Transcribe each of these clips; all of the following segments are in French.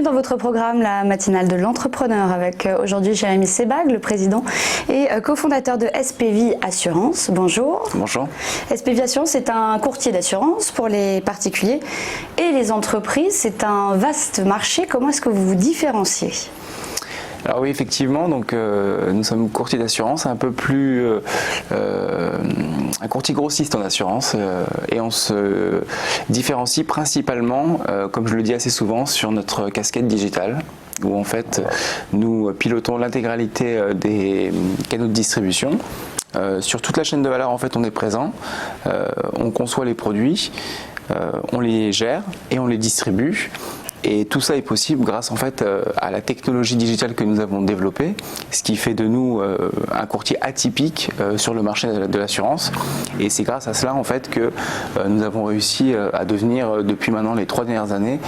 dans votre programme la matinale de l'entrepreneur avec aujourd'hui Jérémy Sebag, le président et cofondateur de SPV Assurance. Bonjour. Bonjour. SPV Assurance est un courtier d'assurance pour les particuliers et les entreprises. C'est un vaste marché. Comment est-ce que vous vous différenciez ? Alors oui, effectivement, donc nous sommes courtier d'assurance, un peu plus un courtier grossiste en assurance, et on se différencie principalement, comme je le dis assez souvent, sur notre casquette digitale, où en fait nous pilotons l'intégralité des canaux de distribution. Sur toute la chaîne de valeur, en fait, on est présent, on conçoit les produits, on les gère et on les distribue. Et tout ça est possible grâce en fait à la technologie digitale que nous avons développée, ce qui fait de nous un courtier atypique sur le marché de l'assurance. Et c'est grâce à cela en fait que nous avons réussi à devenir depuis maintenant les 3 dernières années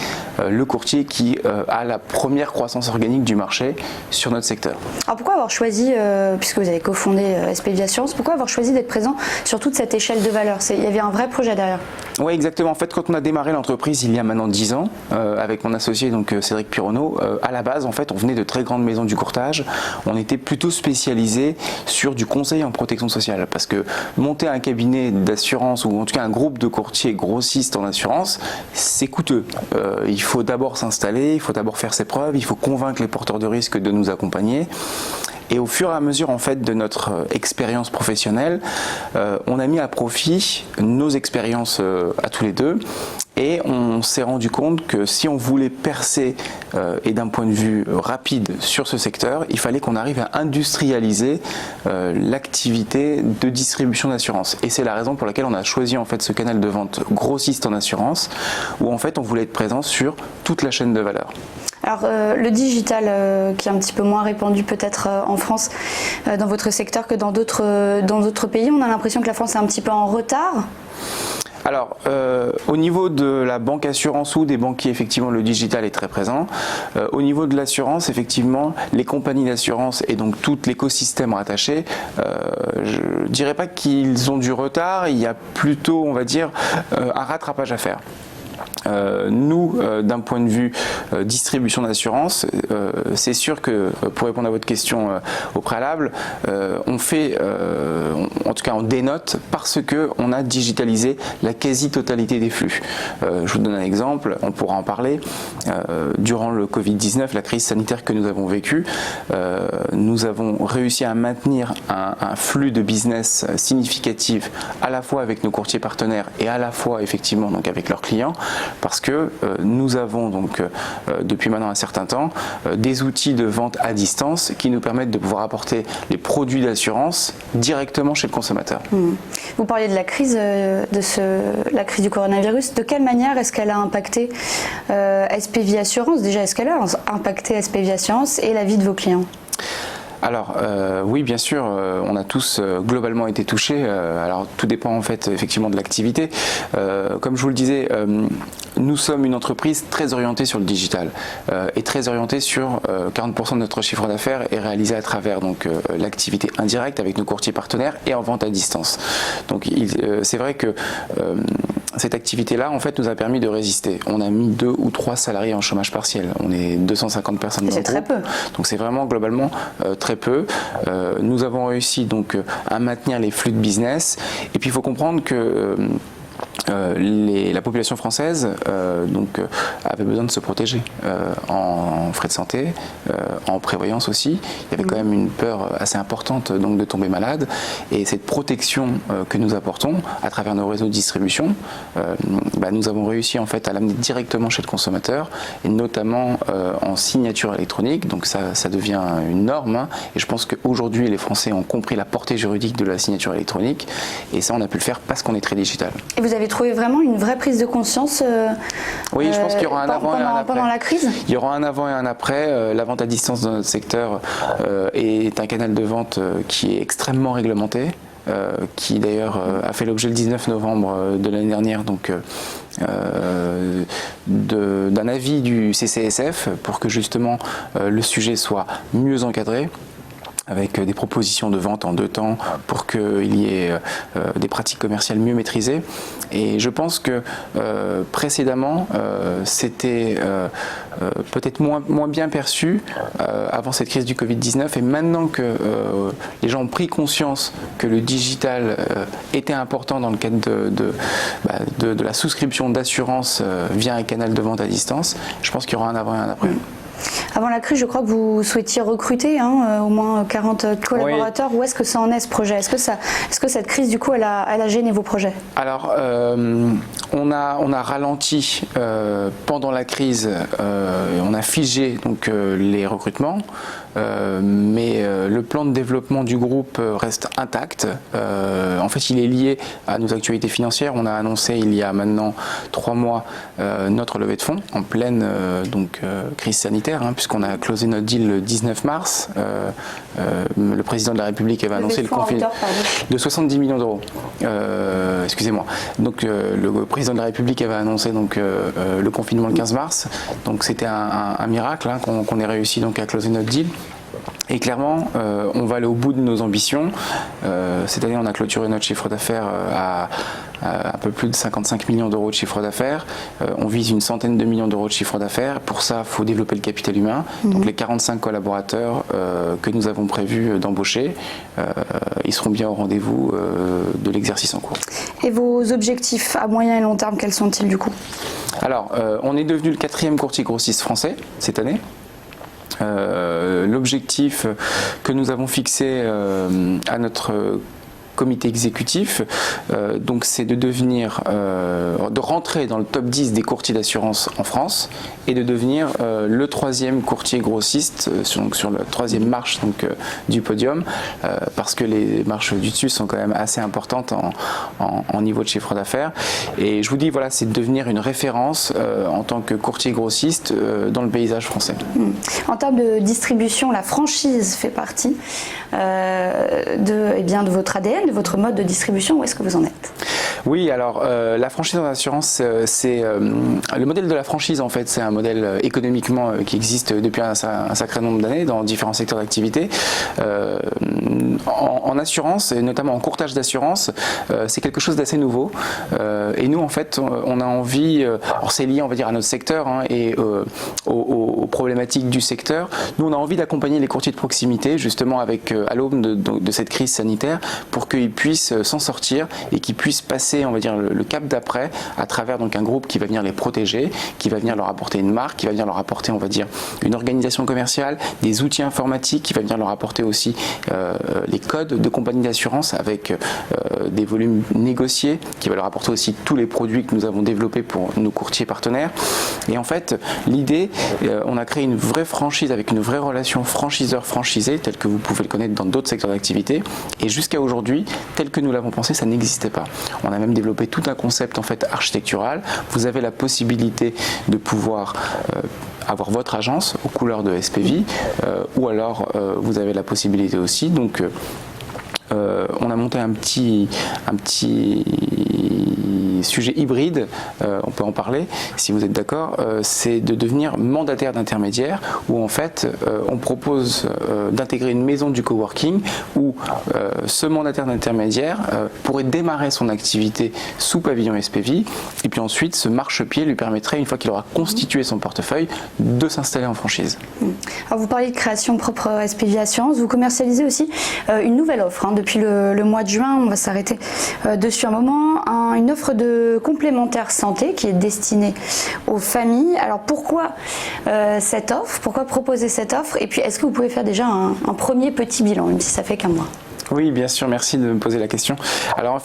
le courtier qui a la première croissance organique du marché sur notre secteur. Alors pourquoi avoir choisi, puisque vous avez cofondé SPV Assurance, pourquoi avoir choisi d'être présent sur toute cette échelle de valeur ? Il y avait un vrai projet derrière. Oui, exactement. En fait, quand on a démarré l'entreprise il y a maintenant 10 ans, avec mon associé donc Cédric Pironneau, à la base en fait on venait de très grandes maisons du courtage, on était plutôt spécialisé sur du conseil en protection sociale, parce que monter un cabinet d'assurance ou en tout cas un groupe de courtiers grossistes en assurance, c'est coûteux. Il faut d'abord s'installer, il faut d'abord faire ses preuves, il faut convaincre les porteurs de risques de nous accompagner. Et au fur et à mesure en fait de notre expérience professionnelle, on a mis à profit nos expériences à tous les deux, et on s'est rendu compte que si on voulait percer et d'un point de vue rapide sur ce secteur, il fallait qu'on arrive à industrialiser l'activité de distribution d'assurance. Et c'est la raison pour laquelle on a choisi en fait ce canal de vente grossiste en assurance, où en fait on voulait être présent sur toute la chaîne de valeur. Alors le digital qui est un petit peu moins répandu peut-être en France dans votre secteur que dans d'autres pays, on a l'impression que la France est un petit peu en retard. Alors, au niveau de la banque assurance ou des banquiers, effectivement, le digital est très présent. Au niveau de l'assurance, effectivement, les compagnies d'assurance et donc tout l'écosystème rattaché, je dirais pas qu'ils ont du retard, il y a plutôt, on va dire, un rattrapage à faire. Nous, d'un point de vue distribution d'assurance, c'est sûr que, pour répondre à votre question au préalable, on fait, en tout cas on dénote parce qu'on a digitalisé la quasi-totalité des flux. Je vous donne un exemple, on pourra en parler. Durant le Covid-19, la crise sanitaire que nous avons vécue, nous avons réussi à maintenir un flux de business significatif à la fois avec nos courtiers partenaires et à la fois effectivement donc avec leurs clients, parce que nous avons donc depuis maintenant un certain temps des outils de vente à distance qui nous permettent de pouvoir apporter les produits d'assurance directement chez le consommateur. Vous parliez de la crise, la crise du coronavirus. De quelle manière est-ce qu'elle a impacté SPV Assurance ? Déjà, est-ce qu'elle a impacté SPV Assurance et la vie de vos clients ? Alors oui, bien sûr, on a tous globalement été touchés. Alors tout dépend en fait effectivement de l'activité. Comme je vous le disais, nous sommes une entreprise très orientée sur le digital et très orientée sur 40% de notre chiffre d'affaires est réalisé à travers donc l'activité indirecte avec nos courtiers partenaires et en vente à distance. Donc c'est vrai que cette activité-là, en fait, nous a permis de résister. On a mis 2 ou 3 salariés en chômage partiel. On est 250 personnes dans le groupe. C'est très peu. Donc c'est vraiment globalement très peu. Nous avons réussi donc à maintenir les flux de business. Et puis il faut comprendre que la population française avait besoin de se protéger en frais de santé, en prévoyance aussi. Il y avait quand même une peur assez importante donc de tomber malade, et cette protection que nous apportons à travers nos réseaux de distribution, nous avons réussi en fait à l'amener directement chez le consommateur, et notamment en signature électronique. Donc ça devient une norme, hein, et je pense qu'aujourd'hui les Français ont compris la portée juridique de la signature électronique, et ça on a pu le faire parce qu'on est très digital. Et vous avez trouvé vraiment une vraie prise de conscience oui, je pense qu'il y aura un avant et un après. Pendant la crise ? Il y aura un avant et un après. La vente à distance dans notre secteur est un canal de vente qui est extrêmement réglementé, qui d'ailleurs a fait l'objet le 19 novembre de l'année dernière donc, d'un avis du CCSF pour que justement le sujet soit mieux encadré. avec des propositions de vente en 2 temps pour qu'il y ait des pratiques commerciales mieux maîtrisées. Et je pense que précédemment, c'était peut-être moins bien perçu avant cette crise du Covid-19, et maintenant que les gens ont pris conscience que le digital était important dans le cadre de la souscription d'assurance via un canal de vente à distance, je pense qu'il y aura un avant et un après. Avant la crise, je crois que vous souhaitiez recruter au moins 40 collaborateurs. Oui. Où est-ce que ça en est, ce projet? Est-ce que cette crise, du coup, elle a gêné vos projets? Alors, on a ralenti pendant la crise, on a figé donc, les recrutements. Mais le plan de développement du groupe reste intact. En fait, il est lié à nos actualités financières. On a annoncé il y a maintenant 3 mois notre levée de fonds en pleine crise sanitaire, puisqu'on a closé notre deal le 19 mars. Le président de la République avait annoncé le confinement de 70 millions d'euros. Excusez-moi. Donc le président de la République avait annoncé le confinement le 15 mars. Donc c'était un miracle qu'on ait réussi à closer notre deal. Et clairement, on va aller au bout de nos ambitions. Cette année, on a clôturé notre chiffre d'affaires à un peu plus de 55 millions d'euros de chiffre d'affaires. On vise une centaine de millions d'euros de chiffre d'affaires. Pour ça, il faut développer le capital humain. Donc les 45 collaborateurs que nous avons prévu d'embaucher, ils seront bien au rendez-vous de l'exercice en cours. Et vos objectifs à moyen et long terme, quels sont-ils du coup? Alors, on est devenu le 4e courtier grossiste français cette année. L'objectif que nous avons fixé à notre comité exécutif, donc c'est de rentrer dans le top 10 des courtiers d'assurance en France et de devenir le 3e courtier grossiste sur la 3e marche du podium, parce que les marches du dessus sont quand même assez importantes en niveau de chiffre d'affaires. Et je vous dis, voilà, c'est de devenir une référence en tant que courtier grossiste dans le paysage français. En termes de distribution, la franchise fait partie de votre ADN, de votre mode de distribution. Où est-ce que vous en êtes? Oui, alors la franchise en assurance, c'est le modèle de la franchise, en fait, c'est un modèle économiquement qui existe depuis un sacré nombre d'années dans différents secteurs d'activité. En assurance, et notamment en courtage d'assurance, c'est quelque chose d'assez nouveau. Et nous, en fait, on a envie, alors c'est lié, on va dire, à notre secteur et aux problématiques du secteur. Nous, on a envie d'accompagner les courtiers de proximité, justement, à l'aube de cette crise sanitaire, pour qu'ils puissent s'en sortir et qu'ils puissent passer, on va dire, le cap d'après à travers un groupe qui va venir les protéger, qui va venir leur apporter une marque, qui va venir leur apporter, on va dire, une organisation commerciale, des outils informatiques, qui va venir leur apporter aussi les codes de compagnie d'assurance avec des volumes négociés, qui va leur apporter aussi tous les produits que nous avons développés pour nos courtiers partenaires. Et en fait, l'idée, on a créé une vraie franchise avec une vraie relation franchiseur-franchisé, telle que vous pouvez le connaître dans d'autres secteurs d'activité. Et jusqu'à aujourd'hui, tel que nous l'avons pensé, ça n'existait pas. On a même développé tout un concept, en fait, architectural. Vous avez la possibilité de pouvoir avoir votre agence aux couleurs de SPV, ou alors vous avez la possibilité aussi, on a monté un petit sujet hybride, on peut en parler si vous êtes d'accord, c'est de devenir mandataire d'intermédiaire, où en fait on propose d'intégrer une maison du coworking où ce mandataire d'intermédiaire pourrait démarrer son activité sous pavillon SPV, et puis ensuite ce marchepied lui permettrait, une fois qu'il aura constitué son portefeuille, de s'installer en franchise. Alors vous parliez de création propre SPV Assurance, vous commercialisez aussi une nouvelle offre depuis le mois de juin, on va s'arrêter dessus un moment, une offre de complémentaire santé qui est destinée aux familles. Alors pourquoi cette offre? Pourquoi proposer cette offre? Et puis est-ce que vous pouvez faire déjà un premier petit bilan, même si ça fait qu'un mois? Oui, bien sûr, merci de me poser la question. Alors en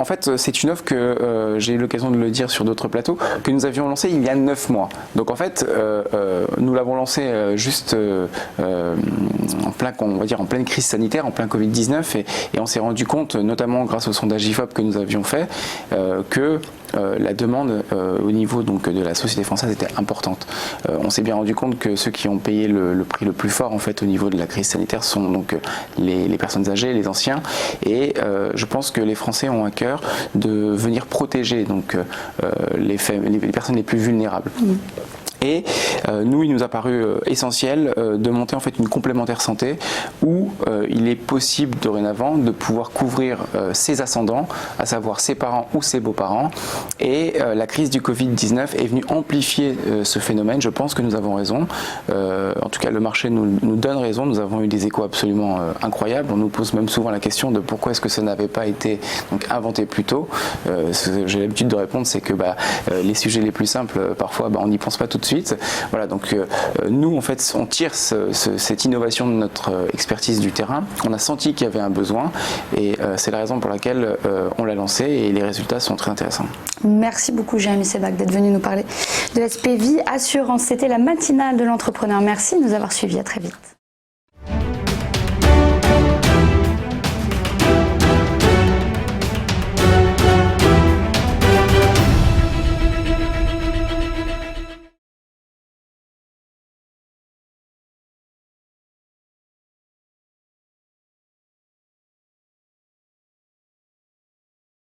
fait c'est une offre que j'ai eu l'occasion de le dire sur d'autres plateaux, que nous avions lancée il y a 9 mois. Donc en fait, nous l'avons lancée juste en pleine crise sanitaire, en plein Covid-19, et on s'est rendu compte, notamment grâce au sondage IFOP que nous avions fait, que la demande au niveau de la société française était importante. On s'est bien rendu compte que ceux qui ont payé le prix le plus fort, en fait, au niveau de la crise sanitaire sont les personnes âgées, les anciens, et je pense que les Français ont à cœur de venir protéger les personnes les plus vulnérables. Et nous, il nous a paru essentiel de monter en fait une complémentaire santé où il est possible dorénavant de pouvoir couvrir ses ascendants, à savoir ses parents ou ses beaux-parents. Et la crise du Covid-19 est venue amplifier ce phénomène. Je pense que nous avons raison. En tout cas, le marché nous donne raison. Nous avons eu des échos absolument incroyables. On nous pose même souvent la question de pourquoi est-ce que ça n'avait pas été donc, inventé plus tôt. J'ai l'habitude de répondre, c'est que les sujets les plus simples, parfois, on n'y pense pas tout de suite. Voilà, donc nous, en fait, on tire cette innovation de notre expertise du terrain. On a senti qu'il y avait un besoin et c'est la raison pour laquelle on l'a lancé et les résultats sont très intéressants. Merci beaucoup Jérémy Sebag d'être venu nous parler de SPVie Assurance. C'était la matinale de l'entrepreneur. Merci de nous avoir suivis. À très vite.